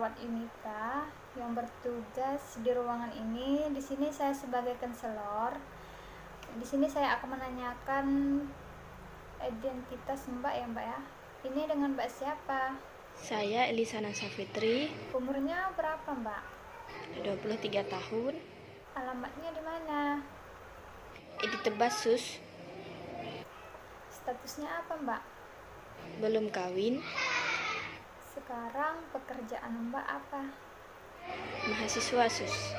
perawat Unika yang bertugas di ruangan ini. Di sini saya sebagai konselor. Di sini saya akan menanyakan identitas Mbak ya, Mbak ya. Ini dengan Mbak siapa? Saya Elisana Safitri, Umurnya berapa, Mbak? 23 tahun, Alamatnya di mana? di Tebas Sus, Statusnya apa, Mbak? belum kawin, Sekarang pekerjaan Mbak apa? mahasiswa Sus.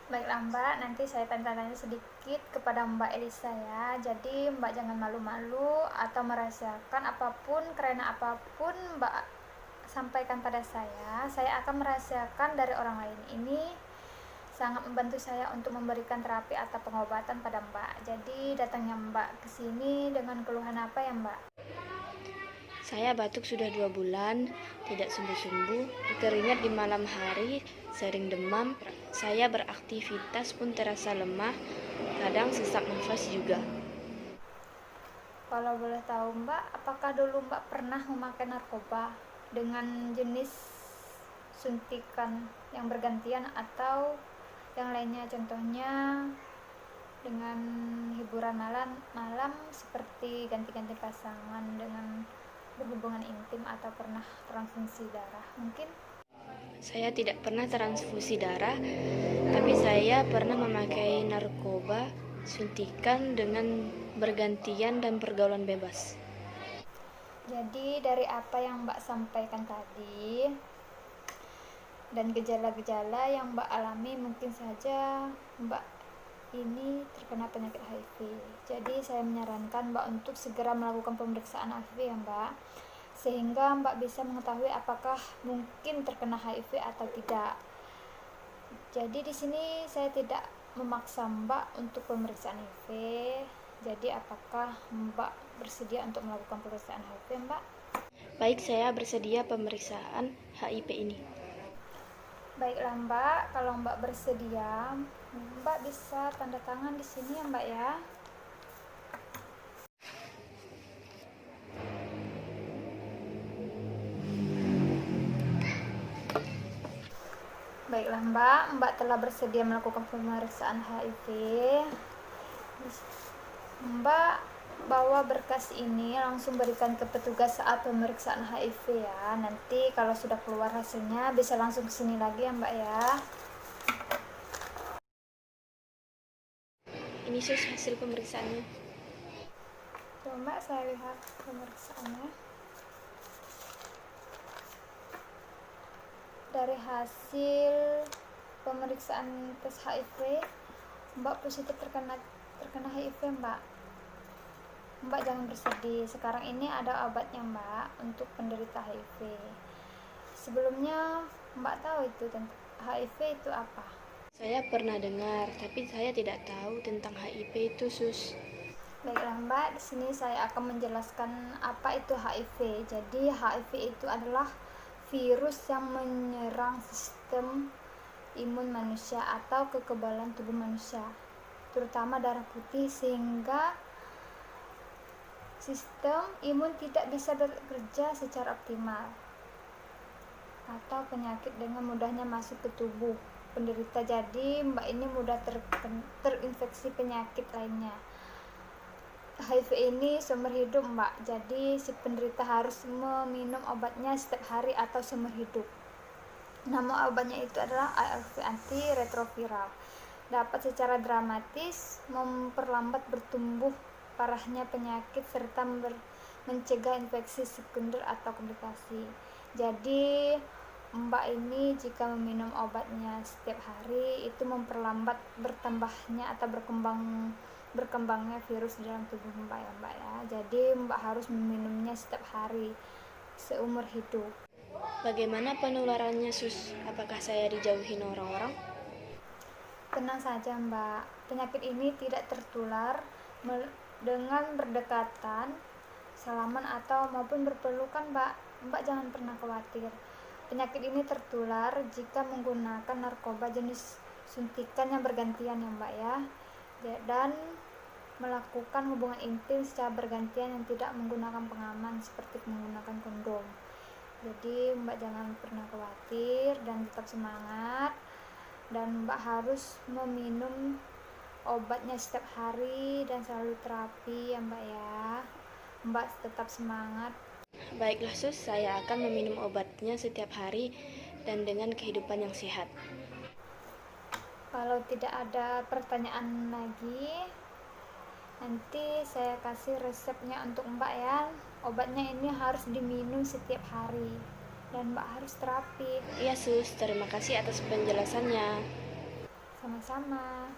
Baiklah Mbak, nanti saya tanya-tanya sedikit kepada Mbak Elisa ya. Jadi Mbak jangan malu-malu atau merahasiakan apapun, karena apapun Mbak sampaikan pada saya akan merahasiakan dari orang lain. Ini sangat membantu saya untuk memberikan terapi atau pengobatan pada Mbak. Jadi datangnya Mbak ke sini dengan keluhan apa ya Mbak? Saya batuk sudah 2 bulan, tidak sembuh-sembuh, berkeringat di malam hari, sering demam, saya beraktivitas pun terasa lemah, kadang sesak nafas juga. Kalau boleh tahu Mbak, apakah dulu Mbak pernah memakai narkoba dengan jenis suntikan yang bergantian atau yang lainnya, contohnya dengan hiburan malam seperti ganti-ganti pasangan dengan berhubungan intim atau pernah transfusi darah mungkin? Saya tidak pernah transfusi darah, tapi saya pernah memakai narkoba, suntikan dengan bergantian dan pergaulan bebas. Jadi dari apa yang Mbak sampaikan tadi dan gejala-gejala yang Mbak alami, mungkin saja Mbak ini terkena penyakit HIV. Jadi saya menyarankan Mbak untuk segera melakukan pemeriksaan HIV ya Mbak, sehingga Mbak bisa mengetahui apakah mungkin terkena HIV atau tidak. Jadi di sini saya tidak memaksa Mbak untuk pemeriksaan HIV. Jadi apakah Mbak bersedia untuk melakukan pemeriksaan HIV Mbak? Baik, saya bersedia pemeriksaan HIV ini. Baiklah Mbak, kalau Mbak bersedia, Mbak bisa tanda tangan di sini ya Mbak ya. Baiklah Mbak, Mbak telah bersedia melakukan pemeriksaan HIV. Mbak bawa berkas ini langsung berikan ke petugas saat pemeriksaan HIV ya. Nanti kalau sudah keluar hasilnya bisa langsung ke sini lagi ya Mbak ya. Ini Sus hasil pemeriksaannya. Coba saya lihat pemeriksaannya. Dari hasil pemeriksaan tes HIV, Mbak positif terkena HIV Mbak. Mbak jangan bersedih, sekarang ini ada obatnya Mbak untuk penderita HIV. Sebelumnya Mbak tahu itu tentang HIV itu apa? Saya pernah dengar, tapi saya tidak tahu tentang HIV itu Sus. Baiklah Mbak, di sini saya akan menjelaskan apa itu HIV. Jadi HIV itu adalah virus yang menyerang sistem imun manusia atau kekebalan tubuh manusia, terutama darah putih, sehingga sistem imun tidak bisa bekerja secara optimal atau penyakit dengan mudahnya masuk ke tubuh penderita. Jadi Mbak ini mudah terinfeksi penyakit lainnya. HIV ini seumur hidup Mbak, jadi si penderita harus meminum obatnya setiap hari atau seumur hidup. Nama obatnya itu adalah ARV, antiretroviral. Dapat secara dramatis memperlambat bertumbuh parahnya penyakit serta mencegah infeksi sekunder atau komplikasi. Jadi Mbak ini jika meminum obatnya setiap hari itu memperlambat bertambahnya atau berkembangnya virus dalam tubuh Mbak ya Mbak ya. Jadi Mbak harus meminumnya setiap hari seumur hidup. Bagaimana penularannya Sus? Apakah saya dijauhin orang-orang? Tenang saja Mbak, penyakit ini tidak tertular dengan berdekatan, salaman atau maupun berpelukan Mbak. Mbak jangan pernah khawatir. Penyakit ini tertular jika menggunakan narkoba jenis suntikan yang bergantian ya Mbak ya, dan melakukan hubungan intim secara bergantian yang tidak menggunakan pengaman seperti menggunakan kondom. Jadi Mbak jangan pernah khawatir dan tetap semangat, dan Mbak harus meminum obatnya setiap hari dan selalu terapi ya Mbak ya. Mbak tetap semangat. Baiklah Sus, saya akan meminum obatnya setiap hari dan dengan kehidupan yang sehat. Kalau tidak ada pertanyaan lagi, nanti saya kasih resepnya untuk Mbak ya. Obatnya ini harus diminum setiap hari dan Mbak harus terapi. Iya Sus, terima kasih atas penjelasannya. Sama-sama.